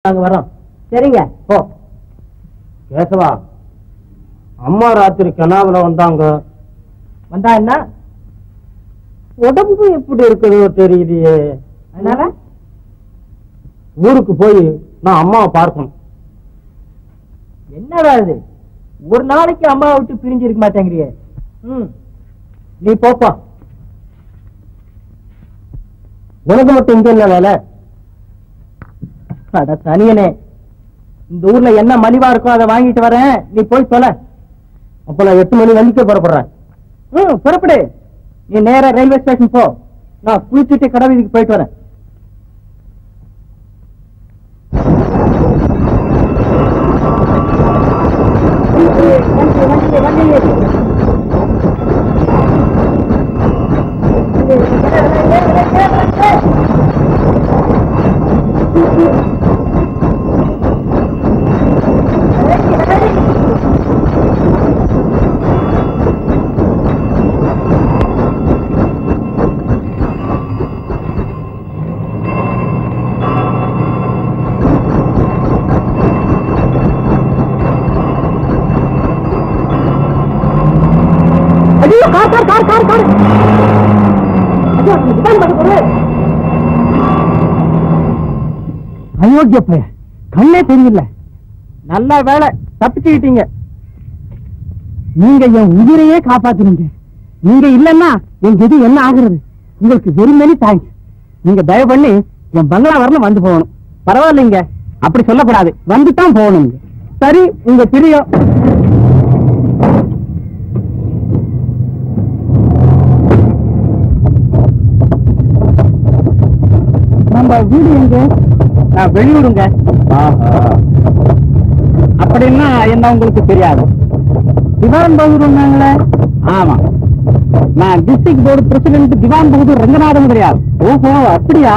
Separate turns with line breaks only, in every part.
நாங்க வரோம். சரிங்க. ஓ கேசவா, அம்மா ராத்திரி கனாவுல வந்தாங்க. வந்தா என்ன? உடம்பு எப்படி இருக்குதோ தெரியலையே. அதனால ஊருக்கு போய் நான் அம்மாவை பார்க்கணும். என்னடா இது, ஒரு நாளைக்கு அம்மாவை விட்டு பிரிஞ்சு இருக்க மாட்டேங்கிறியே. நீ போப்பா. உனக்கு மட்டும் இங்க என்ன வேலை? அட தனியனே, இந்த ஊர்ல என்ன மலிவா இருக்கோ அதை வாங்கிட்டு வரேன், நீ போய் தொலை. அப்ப நான் 8 மணி வண்டிக்கு புறப்படுறேன். புறப்படு. நீ நேரா ரயில்வே ஸ்டேஷன் போ, நான் குளிச்சுட்டு கடை வீதிக்கு போயிட்டு வரேன். அயோக்கிய பைய, கண்ணே தெரியல. நல்ல வேலை தப்பிச்சுக்கிட்டீங்க. நீங்க என் உயிரையே காப்பாத்துனீங்க. நீங்க இல்லன்னா என் கதி என்ன ஆகுறது? உங்களுக்கு வெரி மெனி தேங்க்ஸ். நீங்க தயவு பண்ணி என் பங்களா வரணும் வந்து போகணும். பரவாயில்லைங்க, அப்படி சொல்லக்கூடாது, வந்துதான் போகணும். சரி, உங்க பிரியம். நம்ம வீடு எங்க? வெளியூருங்க. அப்படின்னா என்ன உங்களுக்கு தெரியாது? திவான் பகதூர்னாங்களே. ஆமா, நான் டிஸ்ட்ரிக்ட் போர்டு பிரசிடென்ட் திவான் பகதூர் ரங்கநாதன் கிடையாது. ஓஹோ, அப்படியா?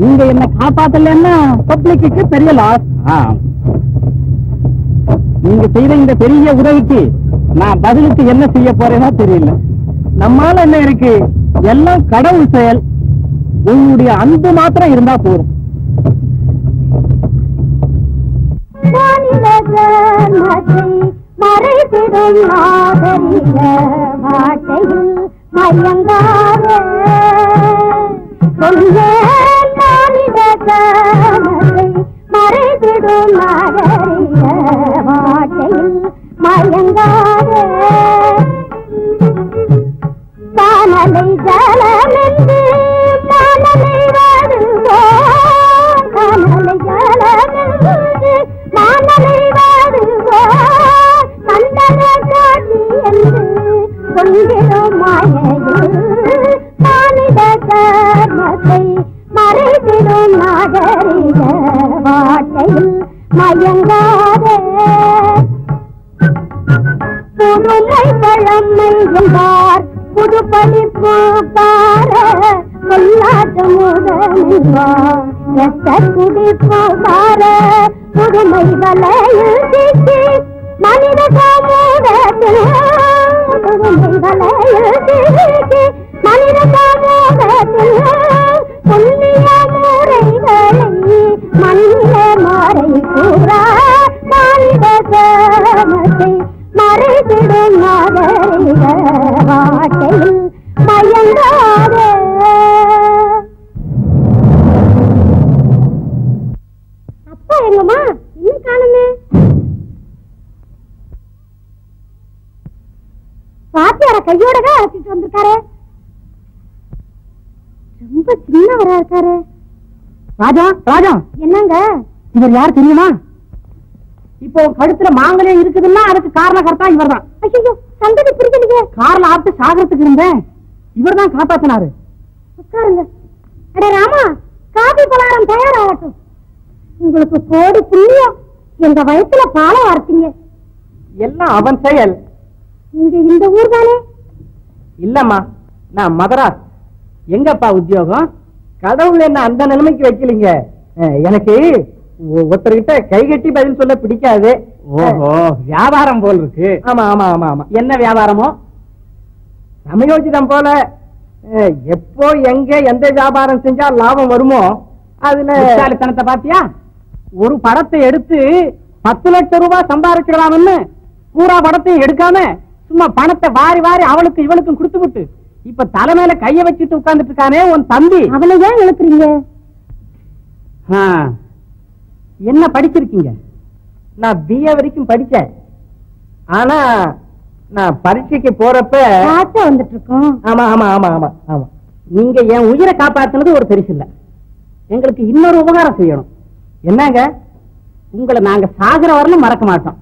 நீங்க என்ன காப்பாத்தலன்னா பப்ளிக்கு பெரிய லாஸ். நீங்க செய்த இந்த பெரிய உதவிக்கு நான் பதிலுக்கு என்ன செய்ய போறேன்னா தெரியல. நம்மால என்ன இருக்கு, எல்லாம் கடவுள் செயல். உங்களுடைய அன்பு மாத்திரம் இருந்தா போதும். மறைத்திடும் நாகரிக வாட்டையில் மயங்காத மறைத்திடும் நாகரிக வாட்டையில் மயங்காத காணலை ஜலமென்று காணலை வருவோம், காணலை ஜலமென்று காணலை வருவோம், கண்டன காட்சி என்று கொண்டிடும் மாயையில் மானிட கர்மத்தை மறைத்திடும் நாகரிக வாட்டையில் மயங்காதே. புதுமை பழமை என்பார் புதுப்படி பூக்கார கொல்லாட்டு முதல்வார் ரத்த குடிப்பார புதுமை வலையில் சிக்கி மனித சமூகத்தில் புதுமை வலையில் சிக்கி மனித சமூகத்தில் புண்ணிய முறைகளை மனித மாறை கூறா மனித சமத்தை மறைத்திடும் நாகரிக வாட்டையில் மயங்காதே. அப்பா எங்கம்மா இன்னும் காணுமே? பாத்தியார கையோட தான் அழைச்சிட்டு வந்திருக்காரு. ரொம்ப சின்னவரா இருக்காரு. ராஜா, ராஜா, என்னங்க இவர் யார் தெரியுமா? இப்போ கழுத்துல மாங்கல்யம் இருக்குதுன்னா அதுக்கு காரணகர்த்தா இவர் தான். ஐயோ, சந்ததி புரிஞ்சு கார்ல ஆட்டு சாகரத்துக்கு இருந்தேன், இவர் தான் காப்பாத்தினாரு. உட்காருங்க. அட ராமா, காபி பலாரம் தயாராகட்டும். உங்களுக்கு கோடி புண்ணியம், எங்க வயசுல பாலை வார்த்தீங்க. எல்லாம் அவன் செயல். நீங்க இந்த ஊர் தானே? இல்லம்மா, நான் மதராஸ். எங்கப்பா உத்தியோகம்? கடவுள் என்ன அந்த நிலைமைக்கு வைக்கலீங்க. எனக்கு ஒருத்தர்கிட்ட கை கட்டி பதில் சொல்ல பிடிக்காது. ஓஹோ, வியாபாரம் போல் இருக்கு. ஆமா ஆமா ஆமா ஆமா. என்ன வியாபாரமோ? சமயோஜிதம் போல. எப்போ எங்க எந்த வியாபாரம் செஞ்சா லாபம் வருமோ அதுல தனத்தை பாத்தியா? ஒரு படத்தை எடுத்து 10 லட்சம் ரூபாய் சம்பாதிச்சிடலாம்னு பூரா படத்தையும் எடுக்காம சும்மா பணத்தை வாரி வாரி அவளுக்கு இவளுக்கும் கொடுத்து விட்டு இப்ப தலைமையில கைய வச்சுட்டு உட்கார்ந்துட்டு இருக்கானே உன் தம்பி.
அவளை ஏன் இழுக்கிறீங்க?
என்ன படிச்சிருக்கீங்க? நான் BA வரைக்கும் படிச்சேன். ஆனா நான் பரீட்சைக்கு போறப்ப
வந்துட்டு இருக்கோம்.
ஆமா ஆமா ஆமா ஆமா ஆமா நீங்க என் உயிரை காப்பாத்துனது ஒரு பெருசு இல்ல. எங்களுக்கு இன்னொரு உபகாரம் செய்யணும். என்னங்க, உங்களை நாங்க சாகர வரலும் மறக்க மாட்டோம்.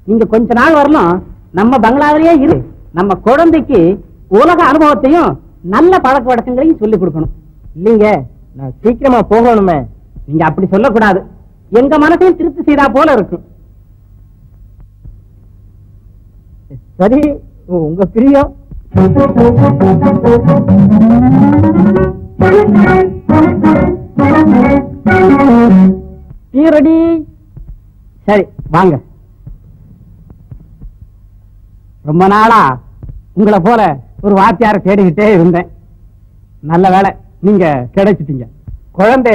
நீங்க கொஞ்ச நாள் வரலும் நம்ம பங்களாவிலேயே இரு. நம்ம குழந்தைக்கு உலக அனுபவத்தையும் நல்ல பழக்க வழக்கங்களையும் சொல்லிக் கொடுக்கணும். இல்லீங்க, நான் சீக்கிரமா போகணுமே. நீங்க அப்படி சொல்லக்கூடாது. எங்க மனசையும் திருப்தி செய்தா போல இருக்கும். சரி, உங்க பிரியம். ரெடி? சரி, வாங்க. ரொம்ப நாளா உங்களை போல ஒரு வாத்தியார தேடிக்கிட்டே இருந்தேன். நல்ல வேலை, நீங்க கிடைச்சிட்டீங்க. குழந்தை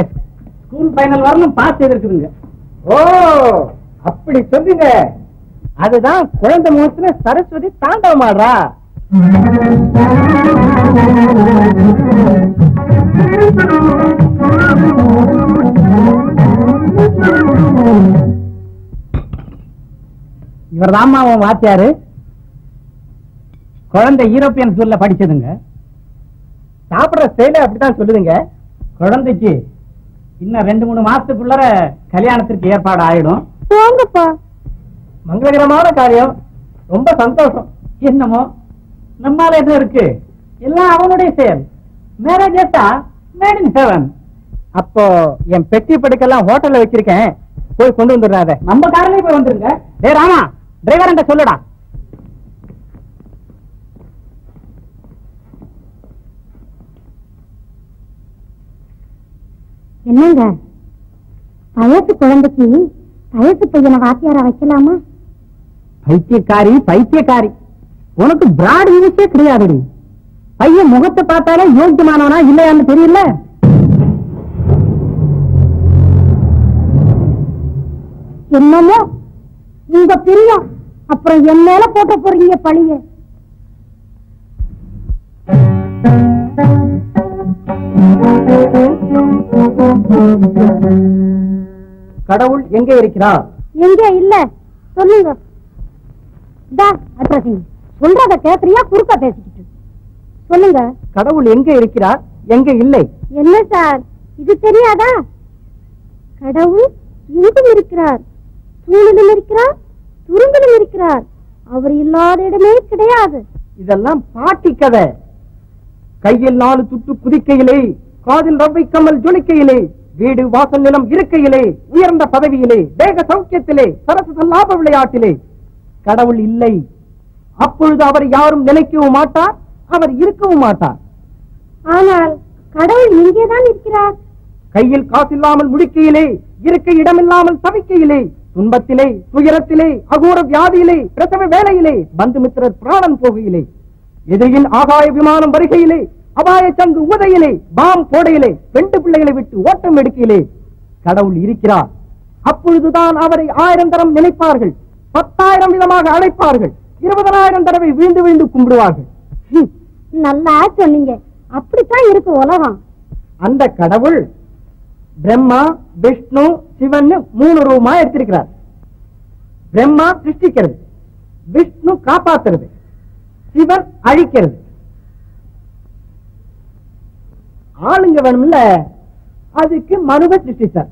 ஸ்கூல் ஃபைனல் வரணும் பாஸ் செய்திருக்குதுங்க. ஓ, அப்படி சொல்லுங்க. அதுதான் குழந்தை முகத்துல சரஸ்வதி தாண்டவம் ஆடுறா. இவர் தாமா அவன் வாத்தியாரு. குழந்தை யூரோப்பியன் ஸ்கூல்ல படிச்சதுங்க. சாப்பிடுற ஸ்டைல அப்படித்தான் சொல்லுதுங்க. குழந்தைக்கு இன்னும் 2-3 மாசத்துக்குள்ள கல்யாணத்திற்கு ஏற்பாடு ஆயிடும். மங்களகரமான காரியம். ரொம்ப சந்தோஷம். என்னமோ நம்மால எதுவும் இருக்கு, எல்லாம் அவனுடைய செயல். Marriage made in heaven. அப்போ என் பெட்டி படுக்கெல்லாம் ஹோட்டல்ல வச்சிருக்கேன், போய் கொண்டு வந்துடுறாத. நம்ம காரிலே போய் வந்துருங்க. டே ராமா, டிரைவர் என்ற சொல்லுடா.
என்னங்க, வயசு குழந்தைக்கு வயசு பையனை வாத்தியாரா வைக்கலாமா?
பைத்தியக்காரி பைத்தியக்காரி, உனக்கு பிராட் இங்கிலீஷே கிடையாது. பையன் முகத்தை பார்த்தாலே யோக்கியமானவனா இல்லையான்னு தெரியல.
என்னமோ உங்க பிரியம், அப்புறம் என் மேல போட்ட போறீங்க பழிய.
கடவுள் எங்கே இருக்கிறார்?
எங்க இல்ல, சொல்லுங்க. சொல்றத கேக்குறியா குறுக்க பேசிக்கிட்டு? சொல்லுங்க.
கடவுள் எங்க இருக்கிறார், எங்க இல்லை?
என்ன சார் இது தெரியாதா? கடவுள் எங்கும் இருக்கிறார், தூணிலும் இருக்கிறார், துரும்பிலும் இருக்கிறார். அவர் இல்லாத இடமே கிடையாது.
இதெல்லாம் பாட்டி கதை. கையில் 4 துட்டு குதிக்கையிலே, காதில் ரவ்வை கம்மல் ஜொலிக்கையிலே, வீடு வாசல் நிலம் இருக்கையிலே, உயர்ந்த பதவியிலே, தேக சௌக்கியத்திலே, சரச லாப விளையாட்டிலே கடவுள் இல்லை. அப்பொழுது அவர் யாரும் நினைக்கவும் மாட்டார், அவர் இருக்கவும் மாட்டார்.
ஆனால் கடவுள் இங்கேதான் இருக்கிறார்.
கையில் காசில்லாமல் முடிக்கையிலே, இருக்க இடமில்லாமல் தவிக்கையிலே, துன்பத்திலே, துயரத்திலே, அகோர வியாதியிலே, பிரசவ வேலையிலே, பந்து மித்திரர் பிராணன் போகையிலே, எதிரியின் ஆகாய விமானம் வருகையிலே, அபாய சங்கு உதையிலே, பாம் போடையிலே, 2 பிள்ளைகளை விட்டு ஓட்டம் எடுக்கையிலே கடவுள் இருக்கிறார். அப்பொழுதுதான் அவரை 1000 தரம் நினைப்பார்கள், 10,000 விதமாக அழைப்பார்கள், 20,000 தடவை வீழ்ந்து வீழ்ந்து கும்பிடுவார்கள்.
நல்லா சொன்னீங்க. அப்படித்தான் இருக்கு உலகம்.
அந்த கடவுள் பிரம்மா, விஷ்ணு, சிவன் 3 ரூபமா எடுத்திருக்கிறார். பிரம்மா சிருஷ்டிக்கிறது, விஷ்ணு காப்பாத்துறது, சிவன் அழிக்கிறது. ஆளுங்க வேணும்ல, அதுக்கு மனுவை சிருஷ்டித்தார்.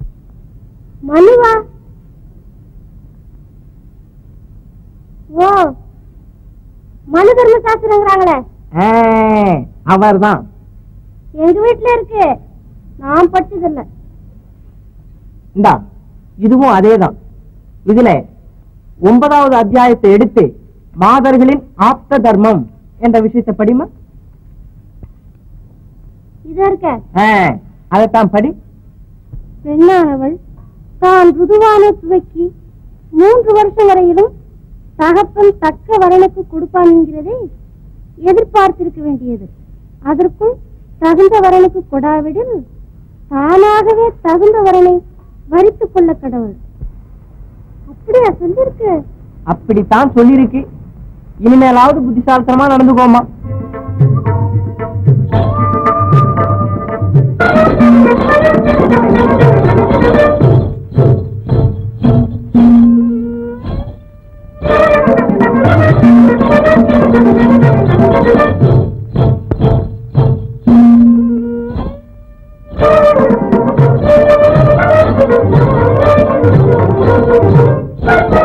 மனுவா? ஓ, மனு தர்ம சாஸ்திரங்கிறாங்களே,
அவர்தான்.
எங்க வீட்டுல இருக்கு, நான் படிச்சதில்ல.
இந்தா, இதுவும் அதேதான். இதுல 9வது அத்தியாயத்தை எடுத்து மாதர்களின் ஆப்த தர்மம் என்ற விஷயத்தை படிமா.
இது இருக்க,
அதைத்தான் படி.
பெண்ணானவள் தான் ருதுவான துவக்கி 3 வருஷம் வரையிலும் தகப்பன் தக்க வரனுக்கு கொடுப்பான் என்கிறதை எதிர்பார்த்திருக்க வேண்டியது. அதற்குள் தகுந்த வரனுக்கு கொடாவிடில் தானாகவே தகுந்த வரனை வரித்துக் கொள்ள கடவுள். அப்படியா சொல்லிருக்கு?
அப்படித்தான் சொல்லிருக்கு. இனிமேலாவது புத்திசாலித்தனமா நடந்துக்கோமா.
Thank you.